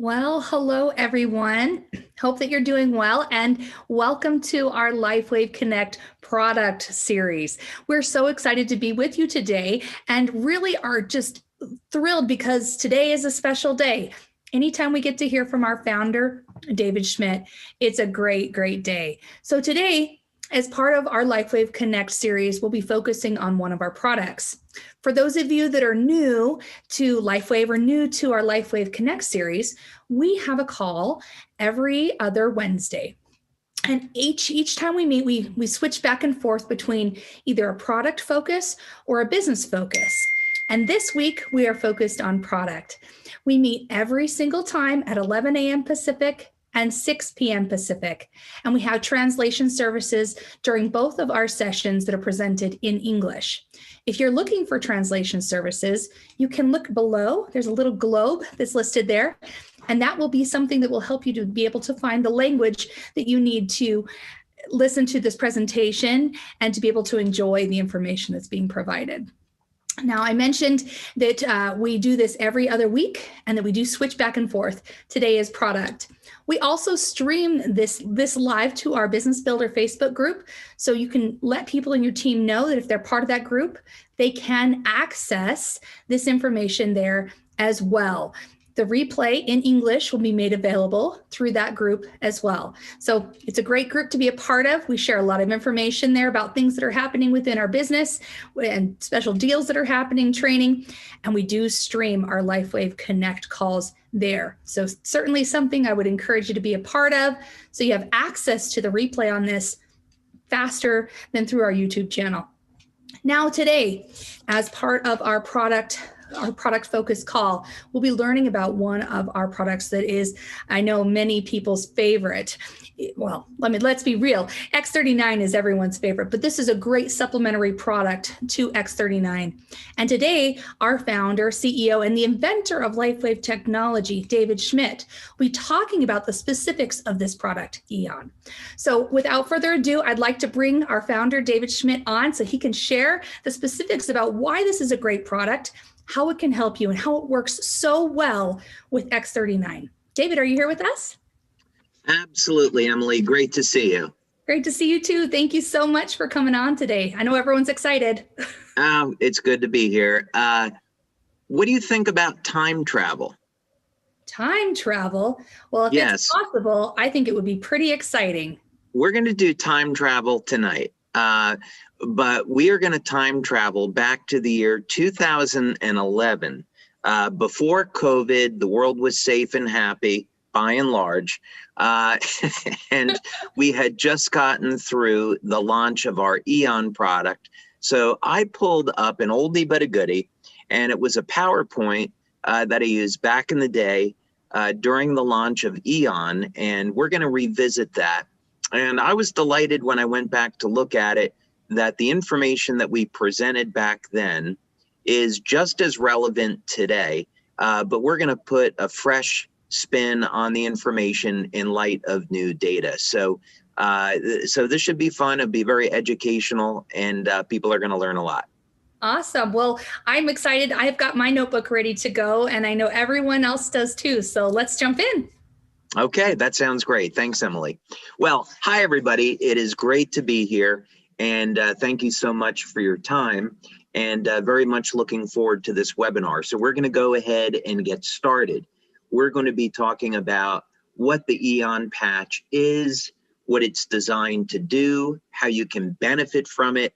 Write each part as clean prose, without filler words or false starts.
Well, hello, everyone. Hope that you're doing well, and welcome to our LifeWave Connect product series. We're so excited to be with you today and really are just thrilled because today is a special day. Anytime we get to hear from our founder, David Schmidt, it's a great, great day. So today, as part of our LifeWave Connect series, we'll be focusing on one of our products. For those of you that are new to LifeWave or new to our LifeWave Connect series, we have a call every other Wednesday. And each time we meet, we switch back and forth between either a product focus or a business focus. And this week, we are focused on product. We meet every single time at 11 a.m. Pacific and 6 p.m. Pacific. And we have translation services during both of our sessions that are presented in English. If you're looking for translation services, you can look below. There's a little globe that's listed there. And that will be something that will help you to be able to find the language that you need to listen to this presentation and to be able to enjoy the information that's being provided. Now, I mentioned that we do this every other week and that we do switch back and forth. Today is product. We also stream this live to our Business Builder Facebook group, so you can let people in your team know that if they're part of that group, they can access this information there as well. The replay in English will be made available through that group as well. So it's a great group to be a part of. We share a lot of information there about things that are happening within our business and special deals that are happening, training, and we do stream our LifeWave Connect calls there. So certainly something I would encourage you to be a part of, so you have access to the replay on this faster than through our YouTube channel. Now today, as part of our product focused call, we'll be learning about one of our products that is, I know, many people's favorite. Well, let's be real. X39 is everyone's favorite, but this is a great supplementary product to X39. And today, our founder, CEO, and the inventor of LifeWave technology, David Schmidt, will be talking about the specifics of this product, AEON. So without further ado, I'd like to bring our founder, David Schmidt, on so he can share the specifics about why this is a great product, how it can help you, and how it works so well with X39. David, are you here with us? Absolutely, Emily. Great to see you. Great to see you too. Thank you so much for coming on today. I know everyone's excited. It's good to be here. What do you think about time travel? Time travel? Well, if it's possible, I think it would be pretty exciting. We're going to do time travel tonight. But we are going to time travel back to the year 2011. Before COVID, the world was safe and happy, by and large. And we had just gotten through the launch of our AEON product. So I pulled up an oldie but a goodie, and it was a PowerPoint that I used back in the day during the launch of AEON. And we're going to revisit that. And I was delighted when I went back to look at it that the information that we presented back then is just as relevant today, but we're going to put a fresh spin on the information in light of new data. So this should be fun. It'll be very educational, and people are going to learn a lot. Awesome. Well, I'm excited. I've got my notebook ready to go, and I know everyone else does too. So let's jump in. Okay, that sounds great. Thanks, Emily. Well, hi, everybody. It is great to be here. And thank you so much for your time, and very much looking forward to this webinar. So we're going to go ahead and get started. We're going to be talking about what the AEON patch is, what it's designed to do, how you can benefit from it.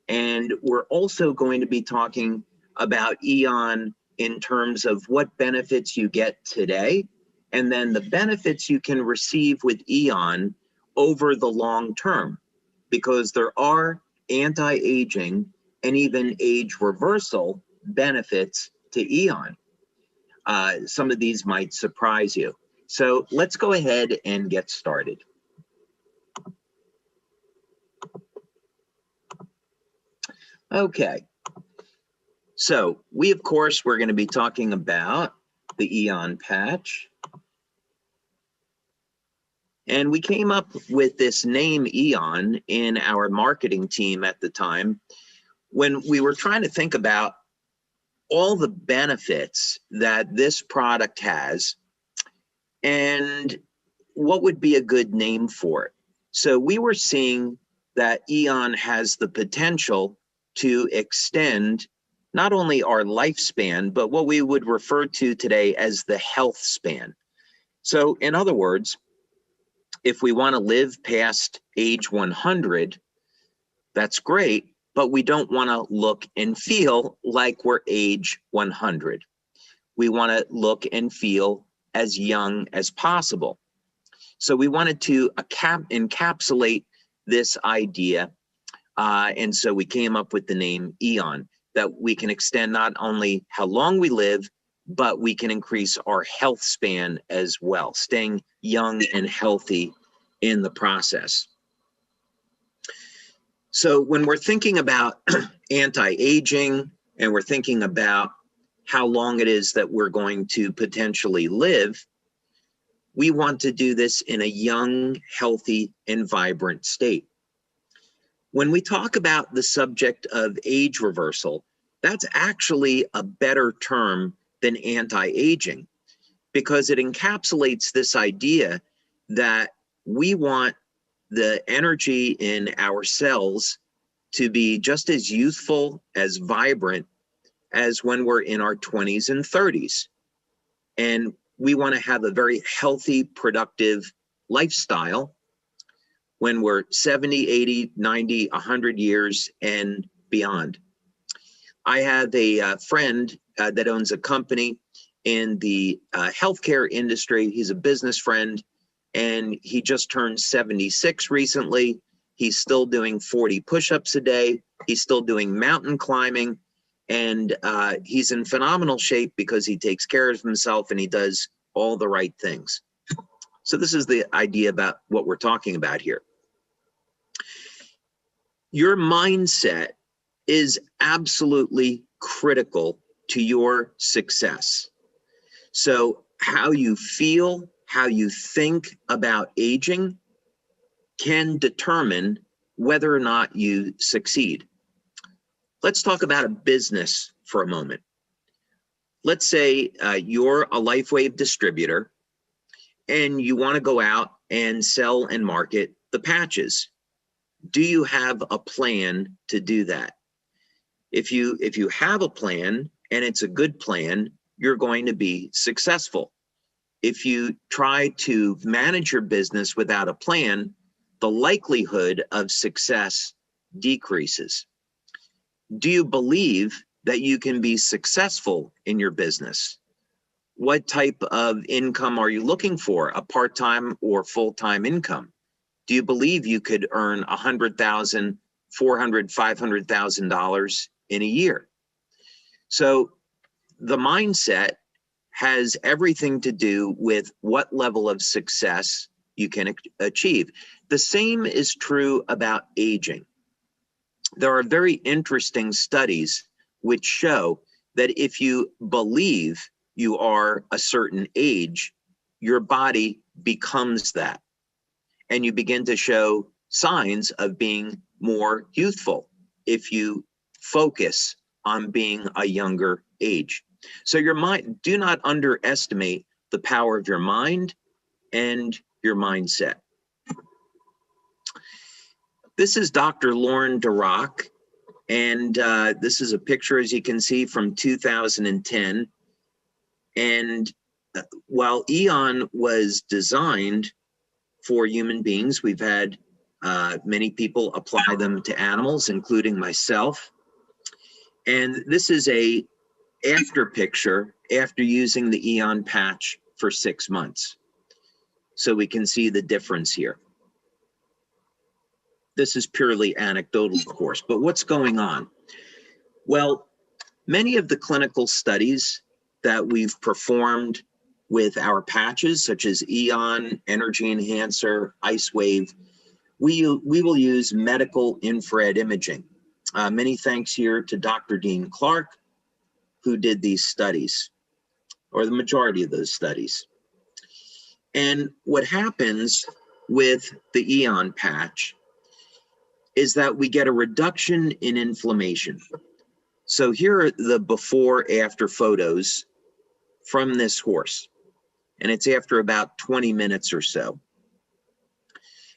And we're also going to be talking about AEON in terms of what benefits you get today, and then the benefits you can receive with AEON over the long term, because there are anti-aging and even age reversal benefits to AEON. Some of these might surprise you. So let's go ahead and get started. Okay, so of course, we're going to be talking about the AEON patch. And we came up with this name AEON in our marketing team at the time when we were trying to think about all the benefits that this product has And what would be a good name for it? So we were seeing that AEON has the potential to extend not only our lifespan, but what we would refer to today as the health span. So in other words, if we want to live past age 100, that's great, but we don't want to look and feel like we're age 100. We want to look and feel as young as possible. So we wanted to encapsulate this idea, and so we came up with the name AEON, that we can extend not only how long we live, but we can increase our health span as well, staying young and healthy in the process. So when we're thinking about anti-aging and we're thinking about how long it is that we're going to potentially live, we want to do this in a young, healthy, and vibrant state. When we talk about the subject of age reversal, that's actually a better term than anti-aging, because it encapsulates this idea that we want the energy in our cells to be just as youthful, as vibrant as when we're in our 20s and 30s. And we want to have a very healthy, productive lifestyle when we're 70, 80, 90, 100 years and beyond. I have a friend that owns a company in the healthcare industry. He's a business friend, and he just turned 76 recently. He's still doing 40 push-ups a day. He's still doing mountain climbing, and he's in phenomenal shape because he takes care of himself and he does all the right things. So this is the idea about what we're talking about here. Your mindset is absolutely critical to your success. So how you feel, how you think about aging can determine whether or not you succeed. Let's talk about a business for a moment. Let's say you're a LifeWave distributor and you want to go out and sell and market the patches. Do you have a plan to do that? If you have a plan and it's a good plan, you're going to be successful. If you try to manage your business without a plan, the likelihood of success decreases. Do you believe that you can be successful in your business? What type of income are you looking for, a part-time or full-time income? Do you believe you could earn $100,000, $400,000, $500,000 in a year? So the mindset has everything to do with what level of success you can achieve. The same is true about aging. There are very interesting studies which show that if you believe you are a certain age, your body becomes that. And you begin to show signs of being more youthful if you focus on being a younger age. So your mind, do not underestimate the power of your mind and your mindset. This is Dr. Lauren Dirac, and this is a picture, as you can see, from 2010. And while AEON was designed for human beings, we've had many people apply them to animals, including myself. And this is a after picture after using the AEON patch for 6 months. So we can see the difference here. This is purely anecdotal, of course, but what's going on? Well, many of the clinical studies that we've performed with our patches, such as AEON, Energy Enhancer, IceWave, we will use medical infrared imaging. Many thanks here to Dr. Dean Clark, who did these studies, or the majority of those studies. And what happens with the AEON patch is that we get a reduction in inflammation. So here are the before after photos from this horse. and it's after about 20 minutes or so.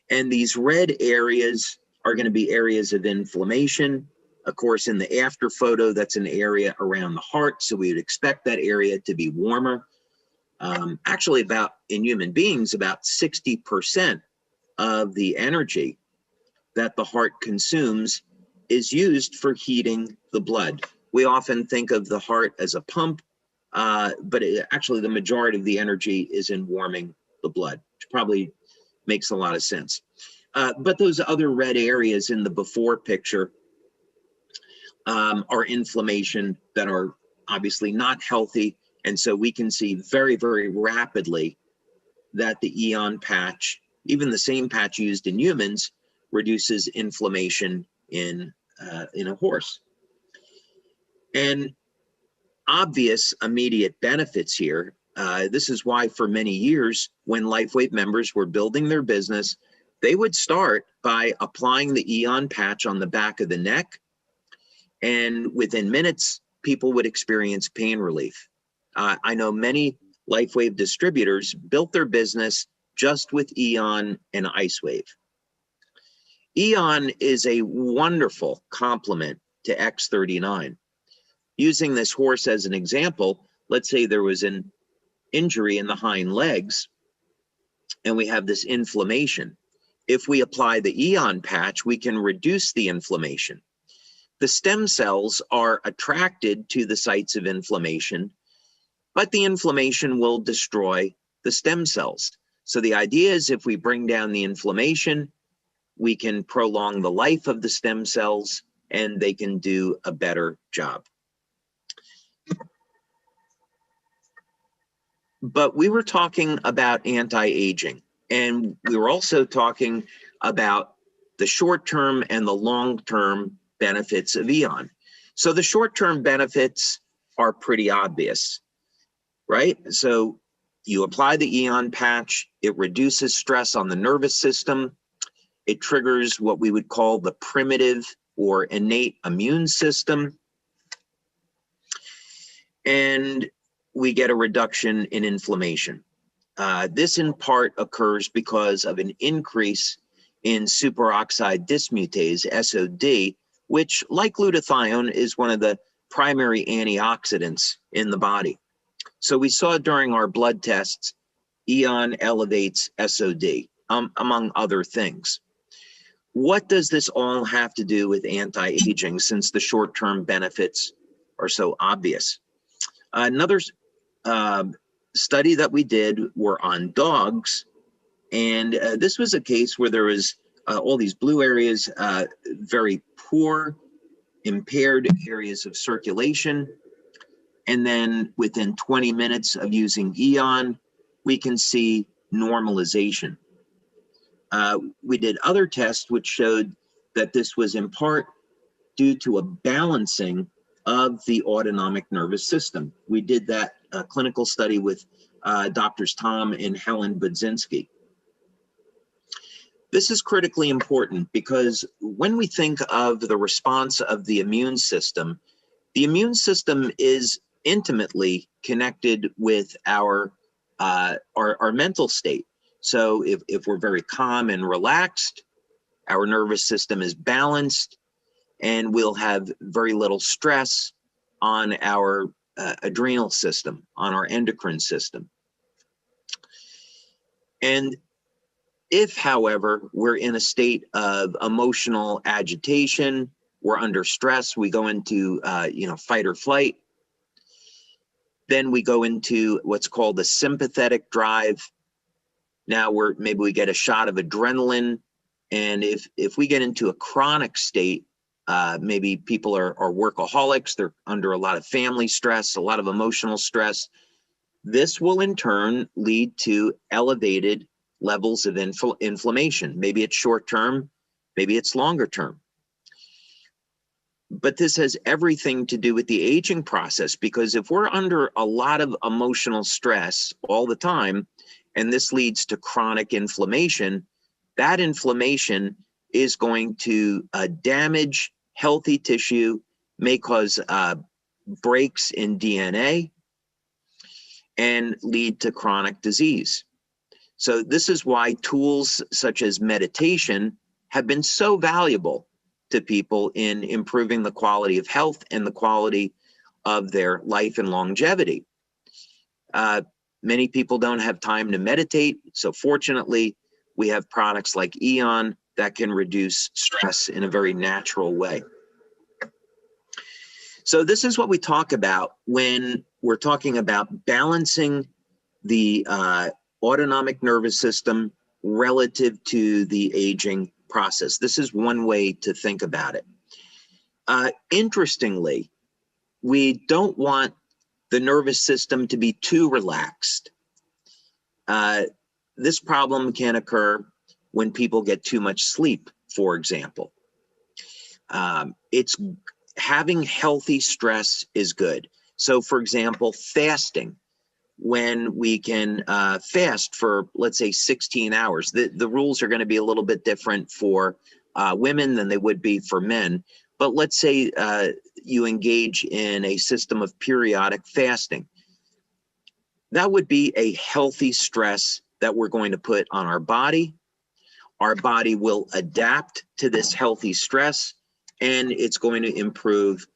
And these red areas are going to be areas of inflammation. Of course, in the after photo, that's an area around the heart, so we would expect that area to be warmer. Actually, in human beings, about 60% of the energy that the heart consumes is used for heating the blood. We often think of the heart as a pump, but actually the majority of the energy is in warming the blood, which probably makes a lot of sense. But those other red areas in the before picture are inflammation that are obviously not healthy. And so we can see very, very rapidly that the AEON patch, even the same patch used in humans, reduces inflammation in a horse. And obvious immediate benefits here. This is why for many years, when LifeWave members were building their business, they would start by applying the AEON patch on the back of the neck. And within minutes, people would experience pain relief. I know many LifeWave distributors built their business just with AEON and IceWave. AEON is a wonderful complement to X39. Using this horse as an example, let's say there was an injury in the hind legs and we have this inflammation. If we apply the AEON patch, we can reduce the inflammation. The stem cells are attracted to the sites of inflammation, but the inflammation will destroy the stem cells. So the idea is if we bring down the inflammation, we can prolong the life of the stem cells and they can do a better job. But we were talking about anti-aging, and we were also talking about the short-term and the long-term benefits of AEON. So the short-term benefits are pretty obvious, right? So you apply the AEON patch, it reduces stress on the nervous system, it triggers what we would call the primitive or innate immune system, and we get a reduction in inflammation. This in part occurs because of an increase in superoxide dismutase, SOD, which, like glutathione, is one of the primary antioxidants in the body. So we saw during our blood tests, AEON elevates SOD, among other things. What does this all have to do with anti-aging, since the short-term benefits are so obvious? Another study that we did were on dogs, and this was a case where there was all these blue areas, very poor, impaired areas of circulation, and then within 20 minutes of using AEON, we can see normalization. We did other tests which showed that this was in part due to a balancing of the autonomic nervous system. We did that clinical study with Doctors Tom and Helen Budzinski. This is critically important because when we think of the response of the immune system is intimately connected with our mental state. So if we're very calm and relaxed, our nervous system is balanced, and we'll have very little stress on our adrenal system, on our endocrine system. And if, however, we're in a state of emotional agitation, we're under stress, we go into fight or flight, then we go into what's called the sympathetic drive. Now maybe we get a shot of adrenaline, and if we get into a chronic state, maybe people are workaholics, they're under a lot of family stress, a lot of emotional stress. This will in turn lead to elevated levels of inflammation. Maybe it's short term, maybe it's longer term. But this has everything to do with the aging process, because if we're under a lot of emotional stress all the time, and this leads to chronic inflammation, that inflammation is going to damage healthy tissue, may cause breaks in DNA, and lead to chronic disease. So this is why tools such as meditation have been so valuable to people in improving the quality of health and the quality of their life and longevity. Many people don't have time to meditate, so fortunately, we have products like AEON that can reduce stress in a very natural way. So this is what we talk about when we're talking about balancing the autonomic nervous system relative to the aging process. This is one way to think about it. Interestingly, we don't want the nervous system to be too relaxed. This problem can occur when people get too much sleep, for example. Having healthy stress is good. So for example, fasting, when we can fast for, let's say, 16 hours, the rules are going to be a little bit different for women than they would be for men. But let's say you engage in a system of periodic fasting. That would be a healthy stress that we're going to put on our body. Our body will adapt to this healthy stress, and it's going to improve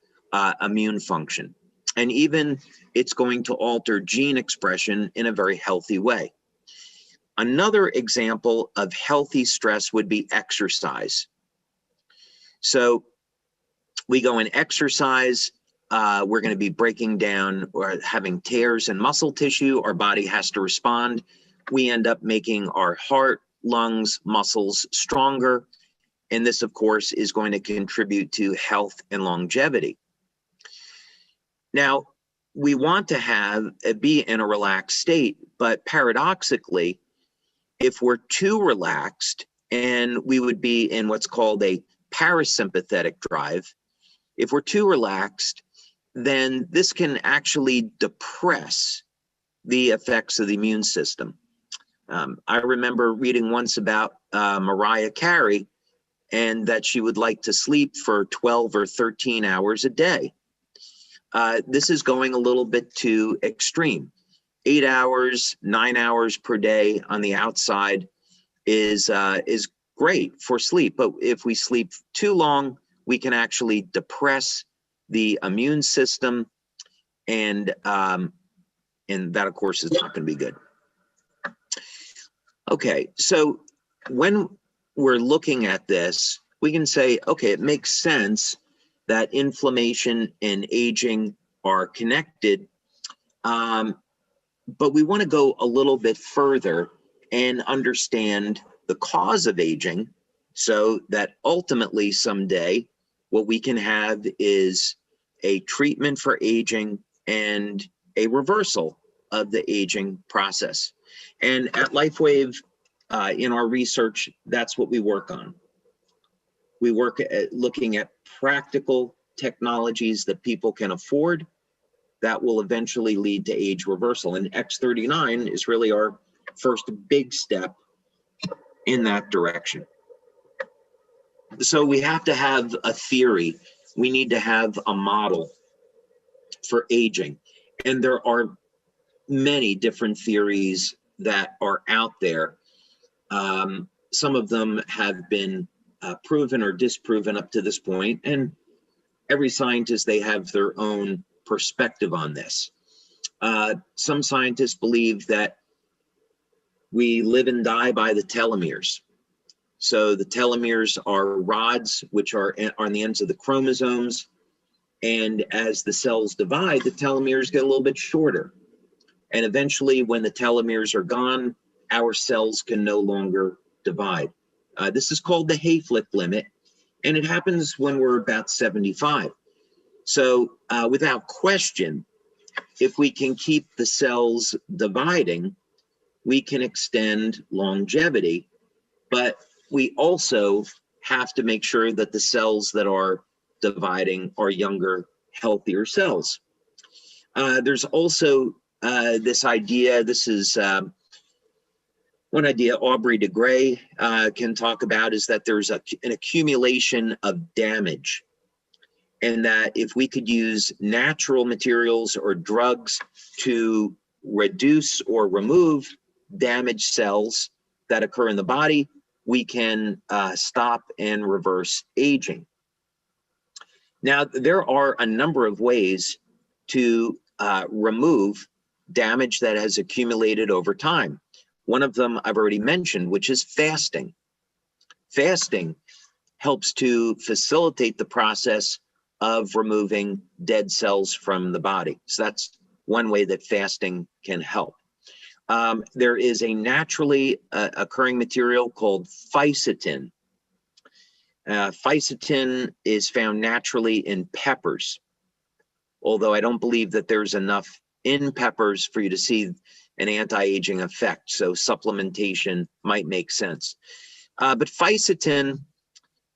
immune function. And even it's going to alter gene expression in a very healthy way. Another example of healthy stress would be exercise. So we go and exercise, we're going to be breaking down or having tears in muscle tissue. Our body has to respond. We end up making our heart, lungs, muscles stronger. And this, of course, is going to contribute to health and longevity. Now, we want to be in a relaxed state, but paradoxically, if we're too relaxed, and we would be in what's called a parasympathetic drive, if we're too relaxed, then this can actually depress the effects of the immune system. I remember reading once about Mariah Carey, and that she would like to sleep for 12 or 13 hours a day. This is going a little bit too extreme. 8 hours, 9 hours per day on the outside is great for sleep, but if we sleep too long, we can actually depress the immune system, and that, of course, is not going to be good. Okay, so when we're looking at this, we can say, okay, it makes sense that inflammation and aging are connected, but we want to go a little bit further and understand the cause of aging, so that ultimately someday what we can have is a treatment for aging and a reversal of the aging process. And at LifeWave, in our research, that's what we work on. We work at looking at practical technologies that people can afford that will eventually lead to age reversal. And X39 is really our first big step in that direction. So we have to have a theory. We need to have a model for aging. And there are many different theories that are out there. Some of them have been proven or disproven up to this point, and every scientist, they have their own perspective on this. Some scientists believe that we live and die by the telomeres. So the telomeres are rods which are on the ends of the chromosomes, and as the cells divide, the telomeres get a little bit shorter. And eventually, when the telomeres are gone, our cells can no longer divide. This is called the Hayflick limit, and it happens when we're about 75. So without question, if we can keep the cells dividing, we can extend longevity, but we also have to make sure that the cells that are dividing are younger, healthier cells. There's also this idea, this is one idea Aubrey de Grey can talk about, is that there's an accumulation of damage, and that if we could use natural materials or drugs to reduce or remove damaged cells that occur in the body, we can stop and reverse aging. Now, there are a number of ways to remove damage that has accumulated over time. One of them I've already mentioned, which is fasting. Fasting helps to facilitate the process of removing dead cells from the body. So that's one way that fasting can help. There is a naturally occurring material called fisetin. Fisetin is found naturally in peppers, although I don't believe that there's enough in peppers for you to see an anti-aging effect, so supplementation might make sense. But fisetin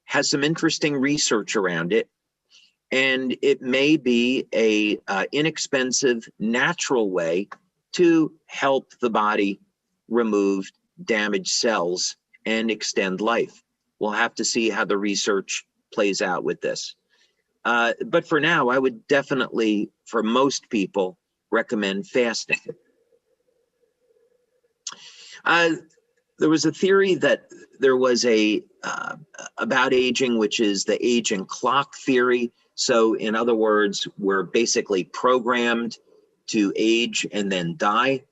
has some interesting research around it, and it may be a inexpensive, natural way to help the body remove damaged cells and extend life. We'll have to see how the research plays out with this. But for now, I would definitely, for most people, recommend fasting. There was a theory that there was about aging, which is the aging clock theory. So in other words, we're basically programmed to age and then die.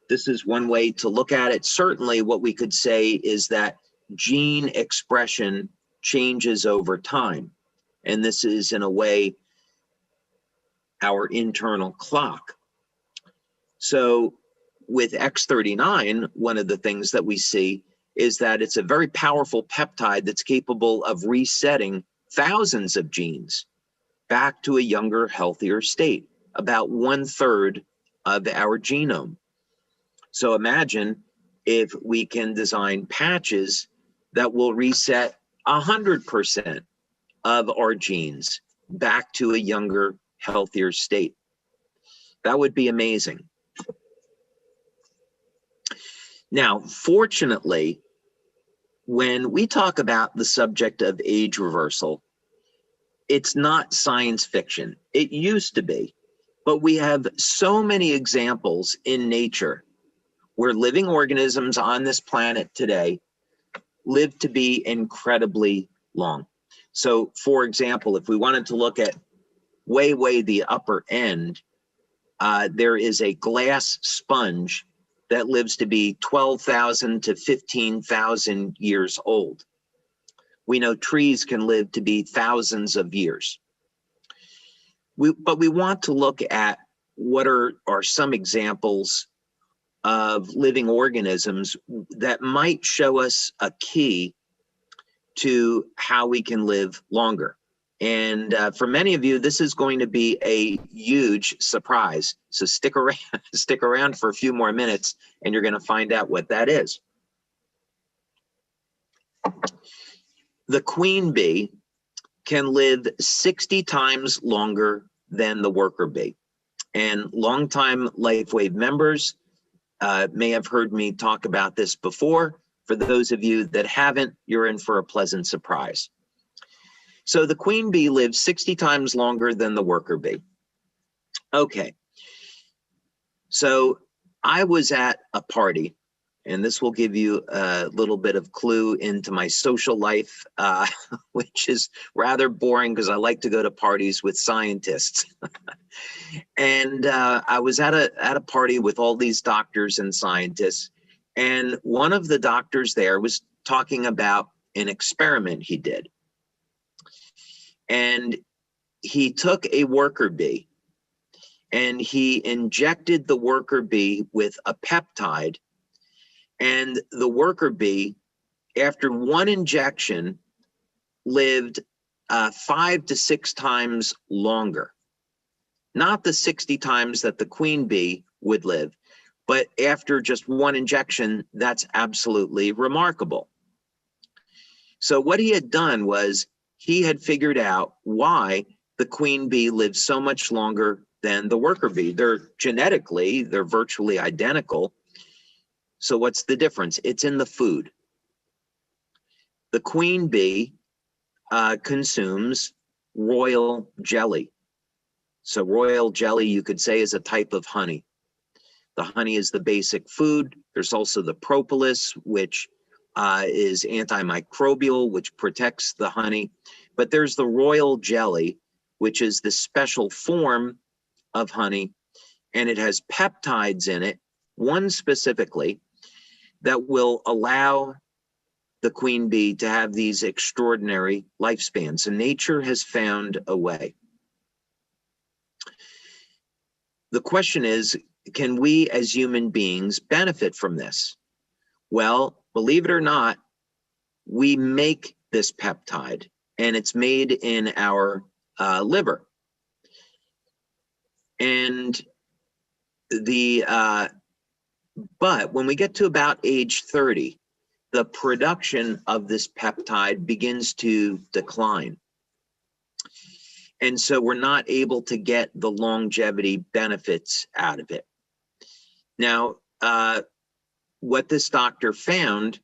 This is one way to look at it. Certainly what we could say is that gene expression changes over time. And this is, in a way, our internal clock. So with X39, one of the things that we see is that it's a very powerful peptide that's capable of resetting thousands of genes back to a younger, healthier state, about 1/3 of our genome. So imagine if we can design patches that will reset 100% of our genes back to a younger, healthier state. That would be amazing. Now, fortunately, when we talk about the subject of age reversal, it's not science fiction. It used to be, but we have so many examples in nature where living organisms on this planet today live to be incredibly long. So, for example, if we wanted to look at way the upper end, there is a glass sponge that lives to be 12,000 to 15,000 years old. We know trees can live to be thousands of years. But we want to look at what are some examples of living organisms that might show us a key to how we can live longer. And for many of you, this is going to be a huge surprise. So stick around for a few more minutes, and you're going to find out what that is. The queen bee can live 60 times longer than the worker bee. And longtime LifeWave members may have heard me talk about this before. For those of you that haven't, you're in for a pleasant surprise. So the queen bee lives 60 times longer than the worker bee. Okay. So I was at a party, and this will give you a little bit of clue into my social life, which is rather boring because I like to go to parties with scientists. And I was at a party with all these doctors and scientists, and one of the doctors there was talking about an experiment he did. And he took a worker bee and he injected the worker bee with a peptide, and the worker bee, after one injection, lived 5 to 6 times longer. Not the 60 times that the queen bee would live, but after just one injection, that's absolutely remarkable. So what he had done was he had figured out why the queen bee lives so much longer than the worker bee. They're virtually identical. So what's the difference? It's in the food. The queen bee consumes royal jelly. So royal jelly, you could say, is a type of honey. The honey is the basic food. There's also the propolis, which is antimicrobial, which protects the honey. But there's the royal jelly, which is the special form of honey, and it has peptides in it, one specifically, that will allow the queen bee to have these extraordinary lifespans. And nature has found a way. The question is, can we as human beings benefit from this? Well, believe it or not, we make this peptide, and it's made in our liver. And but when we get to about age 30, the production of this peptide begins to decline. And so we're not able to get the longevity benefits out of it. Now, what this doctor found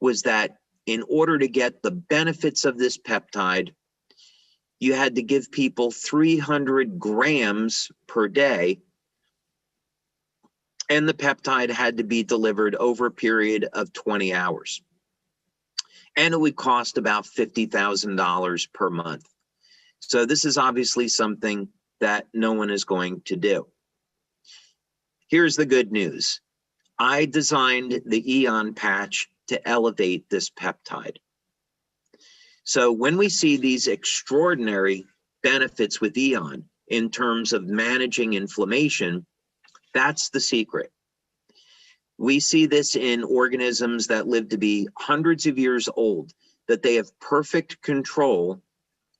was that in order to get the benefits of this peptide, you had to give people 300 grams per day, and the peptide had to be delivered over a period of 20 hours. And it would cost about $50,000 per month. So this is obviously something that no one is going to do. Here's the good news. I designed the AEON patch to elevate this peptide. So when we see these extraordinary benefits with AEON in terms of managing inflammation, that's the secret. We see this in organisms that live to be hundreds of years old, that they have perfect control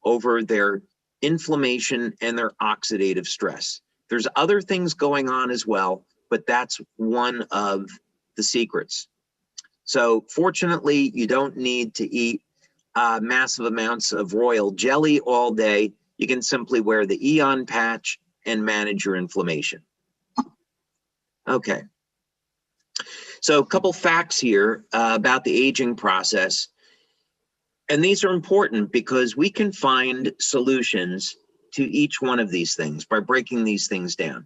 over their inflammation and their oxidative stress. There's other things going on as well, but that's one of the secrets. So fortunately, you don't need to eat massive amounts of royal jelly all day. You can simply wear the AEON patch and manage your inflammation. Okay. So a couple facts here about the aging process. And these are important because we can find solutions to each one of these things by breaking these things down.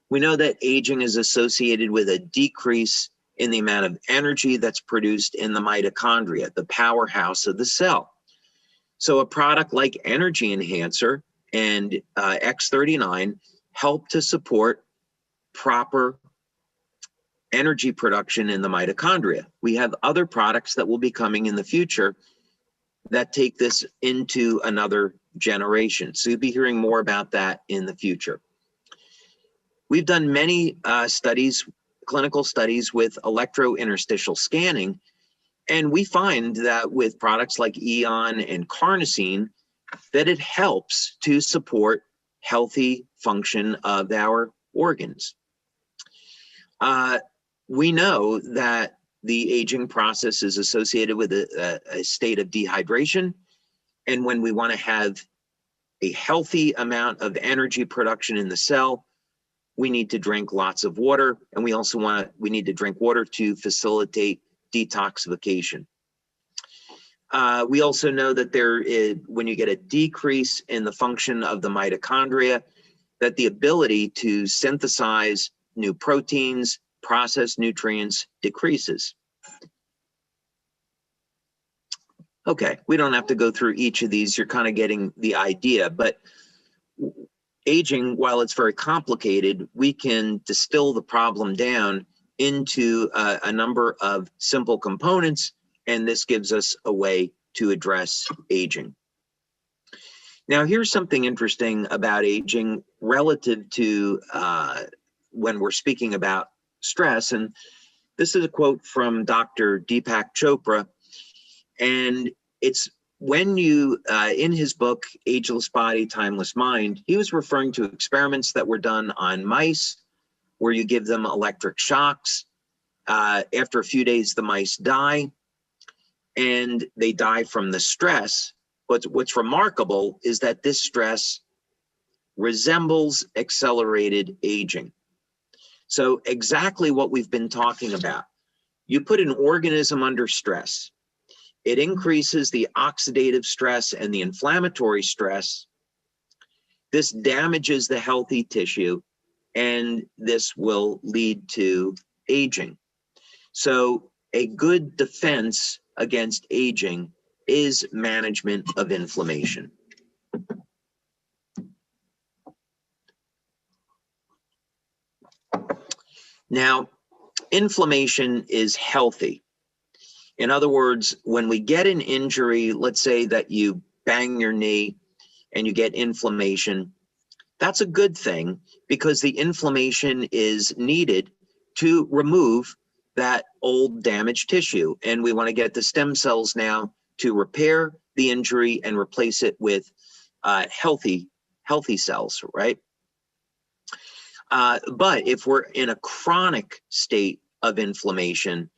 We know that aging is associated with a decrease in the amount of energy that's produced in the mitochondria, the powerhouse of the cell. So a product like Energy Enhancer and X39 help to support proper energy production in the mitochondria. We have other products that will be coming in the future that take this into another generation. So you'll be hearing more about that in the future. We've done many studies, clinical studies with electrointerstitial scanning, and we find that with products like AEON and carnosine, that it helps to support healthy function of our organs. We know that the aging process is associated with a state of dehydration. And when we want to have a healthy amount of energy production in the cell, we need to drink lots of water. And we also we need to drink water to facilitate detoxification. We also know that when you get a decrease in the function of the mitochondria, that the ability to synthesize new proteins, process nutrients decreases. Okay, we don't have to go through each of these. You're kind of getting the idea, but aging, while it's very complicated, we can distill the problem down into a number of simple components, and this gives us a way to address aging. Now, here's something interesting about aging relative to when we're speaking about stress, and this is a quote from Dr. Deepak Chopra, and it's when you, in his book, Ageless Body, Timeless Mind, he was referring to experiments that were done on mice where you give them electric shocks. After a few days, the mice die, and they die from the stress. But what's remarkable is that this stress resembles accelerated aging. So exactly what we've been talking about. You put an organism under stress. It increases the oxidative stress and the inflammatory stress. This damages the healthy tissue, and this will lead to aging. So a good defense against aging is management of inflammation. Now, inflammation is healthy. In other words, when we get an injury, let's say that you bang your knee and you get inflammation, that's a good thing because the inflammation is needed to remove that old damaged tissue. And we want to get the stem cells now to repair the injury and replace it with healthy cells, right? But if we're in a chronic state of inflammation,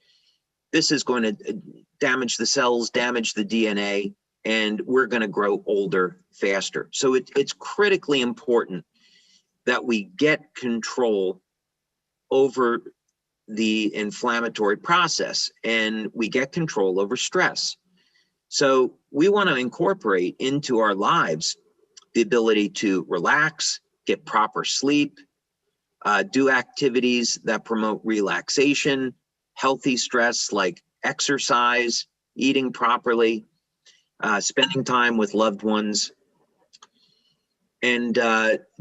this is going to damage the cells, damage the DNA, and we're going to grow older faster. So it's critically important that we get control over the inflammatory process and we get control over stress. So we want to incorporate into our lives the ability to relax, get proper sleep, do activities that promote relaxation, healthy stress like exercise, eating properly, spending time with loved ones, and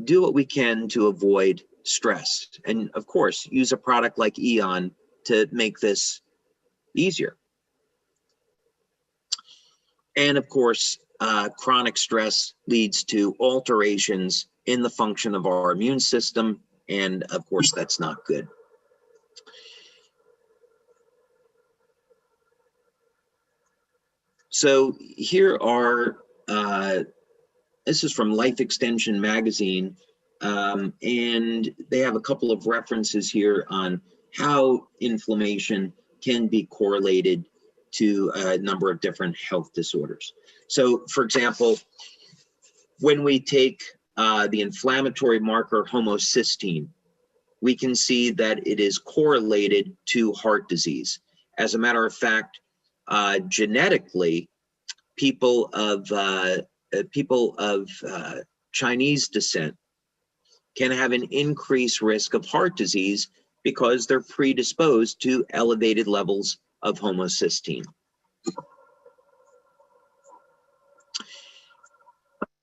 do what we can to avoid stress. And of course, use a product like AEON to make this easier. And of course, chronic stress leads to alterations in the function of our immune system. And of course, that's not good. So here are, this is from Life Extension magazine, and they have a couple of references here on how inflammation can be correlated to a number of different health disorders. So for example, when we take the inflammatory marker homocysteine, we can see that it is correlated to heart disease. As a matter of fact, genetically, people of Chinese descent can have an increased risk of heart disease because they're predisposed to elevated levels of homocysteine.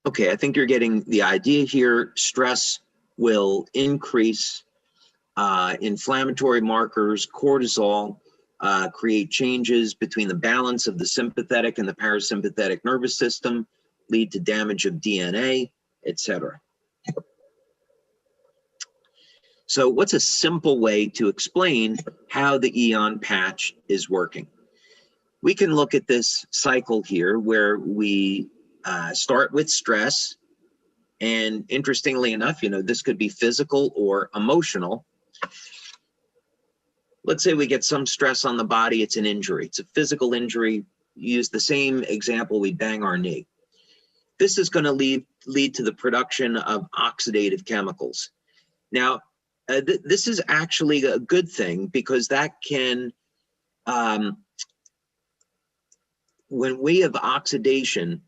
Okay, I think you're getting the idea here. Stress will increase inflammatory markers, cortisol, create changes between the balance of the sympathetic and the parasympathetic nervous system, lead to damage of DNA, etc. So what's a simple way to explain how the AEON patch is working? We can look at this cycle here where we start with stress. And interestingly enough, you know, this could be physical or emotional. Let's say we get some stress on the body, it's an injury. It's a physical injury. Use the same example, we bang our knee. This is going to lead to the production of oxidative chemicals. Now, this is actually a good thing because that can, when we have oxidation,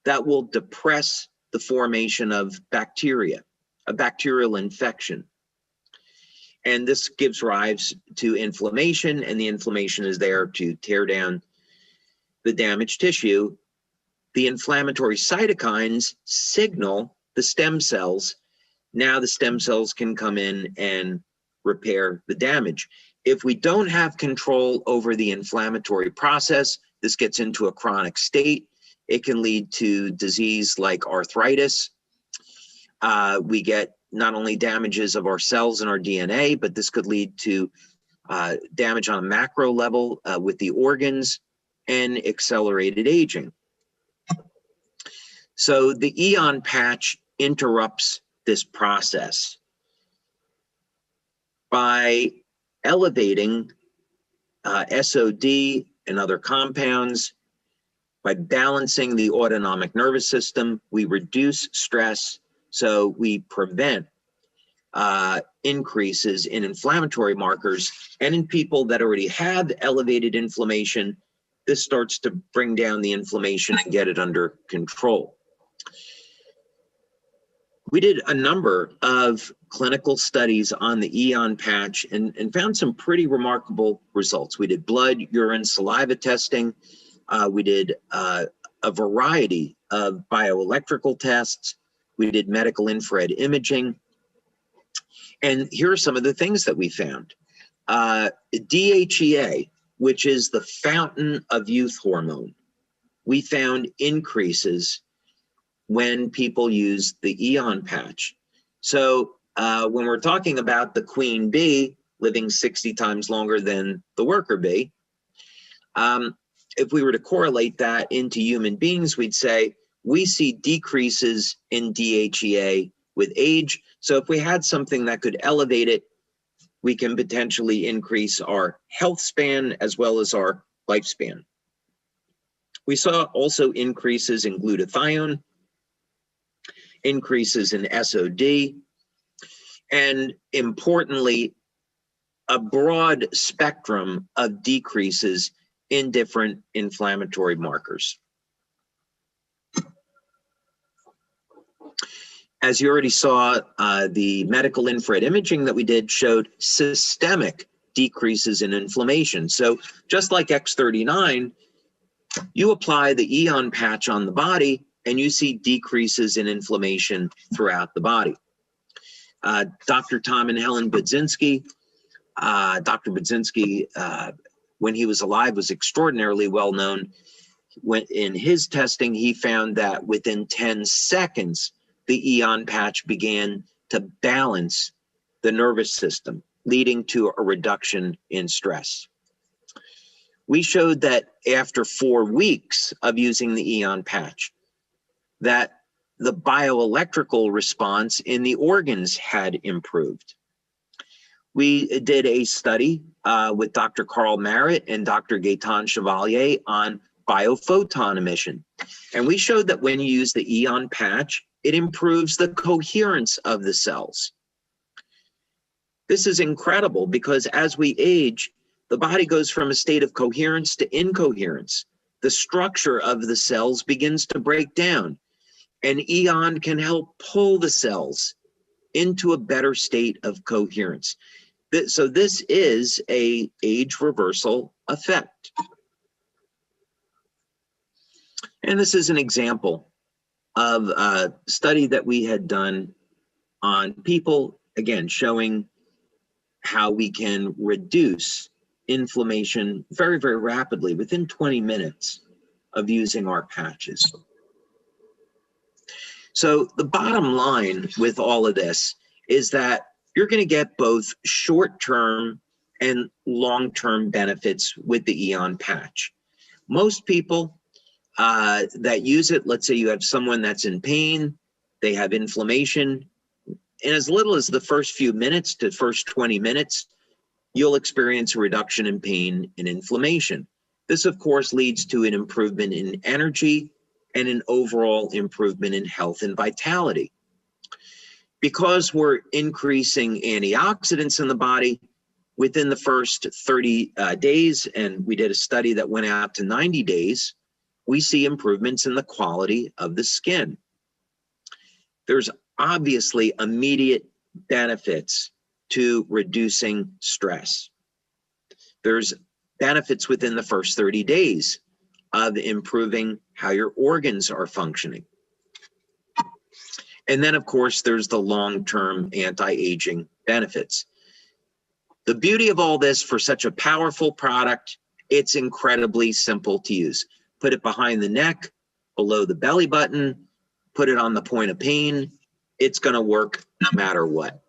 that will depress the formation of bacteria, a bacterial infection. And this gives rise to inflammation, and the inflammation is there to tear down the damaged tissue. The inflammatory cytokines signal the stem cells. Now the stem cells can come in and repair the damage. If we don't have control over the inflammatory process, this gets into a chronic state. It can lead to disease like arthritis. We get not only damages of our cells and our DNA, but this could lead to damage on a macro level with the organs and accelerated aging. So the AEON patch interrupts this process by elevating SOD and other compounds. By balancing the autonomic nervous system, we reduce stress, so we prevent increases in inflammatory markers. And in people that already have elevated inflammation, this starts to bring down the inflammation and get it under control. We did a number of clinical studies on the AEON patch and found some pretty remarkable results. We did blood, urine, saliva testing. We did a variety of bioelectrical tests. We did medical infrared imaging. And here are some of the things that we found. DHEA, which is the fountain of youth hormone, we found increases when people use the AEON patch. So when we're talking about the queen bee living 60 times longer than the worker bee, if we were to correlate that into human beings, we'd say we see decreases in DHEA with age. So if we had something that could elevate it, we can potentially increase our health span as well as our lifespan. We saw also increases in glutathione, increases in SOD, and importantly, a broad spectrum of decreases in different inflammatory markers. As you already saw, the medical infrared imaging that we did showed systemic decreases in inflammation. So just like X39, you apply the AEON patch on the body and you see decreases in inflammation throughout the body. Dr. Tom and Helen Budzinski, Dr. Budzinski, when he was alive, was extraordinarily well known. When in his testing, he found that within 10 seconds, the AEON patch began to balance the nervous system, leading to a reduction in stress. We showed that after 4 weeks of using the AEON patch, that the bioelectrical response in the organs had improved. We did a study with Dr. Carl Merritt and Dr. Gaetan Chevalier on biophoton emission. And we showed that when you use the AEON patch, it improves the coherence of the cells. This is incredible because as we age, the body goes from a state of coherence to incoherence. The structure of the cells begins to break down, and AEON can help pull the cells into a better state of coherence. So this is an age reversal effect. And this is an example of a study that we had done on people, again, showing how we can reduce inflammation very, very rapidly within 20 minutes of using our patches. So the bottom line with all of this is that you're going to get both short-term and long-term benefits with the AEON patch. Most people that use it, let's say you have someone that's in pain, they have inflammation, in as little as the first few minutes to first 20 minutes, you'll experience a reduction in pain and inflammation. This, of course, leads to an improvement in energy and an overall improvement in health and vitality. Because we're increasing antioxidants in the body within the first 30 days, and we did a study that went out to 90 days, we see improvements in the quality of the skin. There's obviously immediate benefits to reducing stress. There's benefits within the first 30 days of improving how your organs are functioning. And then, of course, there's the long-term anti-aging benefits. The beauty of all this for such a powerful product, it's incredibly simple to use. Put it behind the neck, below the belly button, put it on the point of pain. It's going to work no matter what.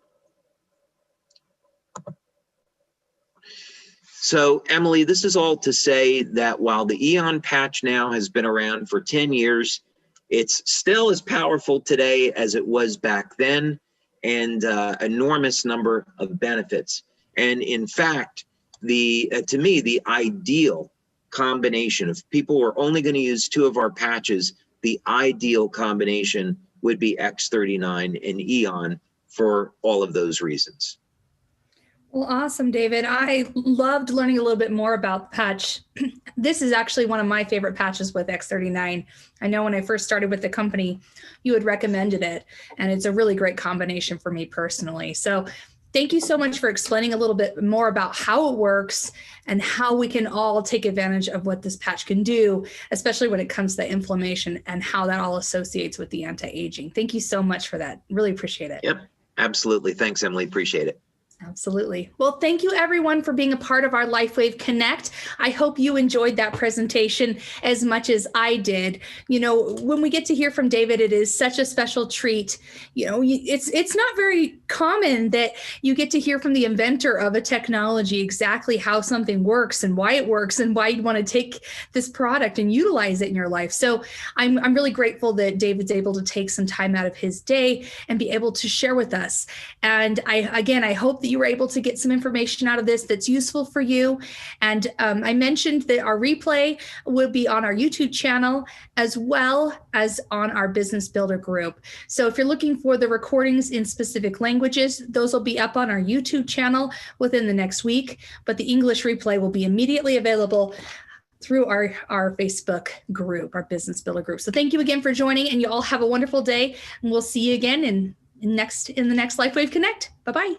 So, Emily, this is all to say that while the AEON patch now has been around for 10 years, it's still as powerful today as it was back then, and enormous number of benefits. And in fact, to me, the ideal combination, if people were only going to use 2 of our patches, the ideal combination would be X39 and AEON for all of those reasons. Well, awesome, David. I loved learning a little bit more about the patch. This is actually one of my favorite patches with X39. I know when I first started with the company, you had recommended it, and it's a really great combination for me personally. So thank you so much for explaining a little bit more about how it works and how we can all take advantage of what this patch can do, especially when it comes to inflammation and how that all associates with the anti-aging. Thank you so much for that. Really appreciate it. Yep, absolutely. Thanks, Emily. Appreciate it. Absolutely. Well, thank you everyone for being a part of our LifeWave Connect. I hope you enjoyed that presentation as much as I did. You know, when we get to hear from David, it is such a special treat. You know, it's not very common that you get to hear from the inventor of a technology exactly how something works and why you'd want to take this product and utilize it in your life. So I'm really grateful that David's able to take some time out of his day and be able to share with us. And I hope that you were able to get some information out of this that's useful for you. And I mentioned that our replay will be on our YouTube channel as well as on our Business Builder group. So if you're looking for the recordings in specific languages, those will be up on our YouTube channel within the next week, but the English replay will be immediately available through our Facebook group, our Business Builder group. So thank you again for joining, and you all have a wonderful day, and we'll see you again in the next LifeWave Connect. Bye-bye.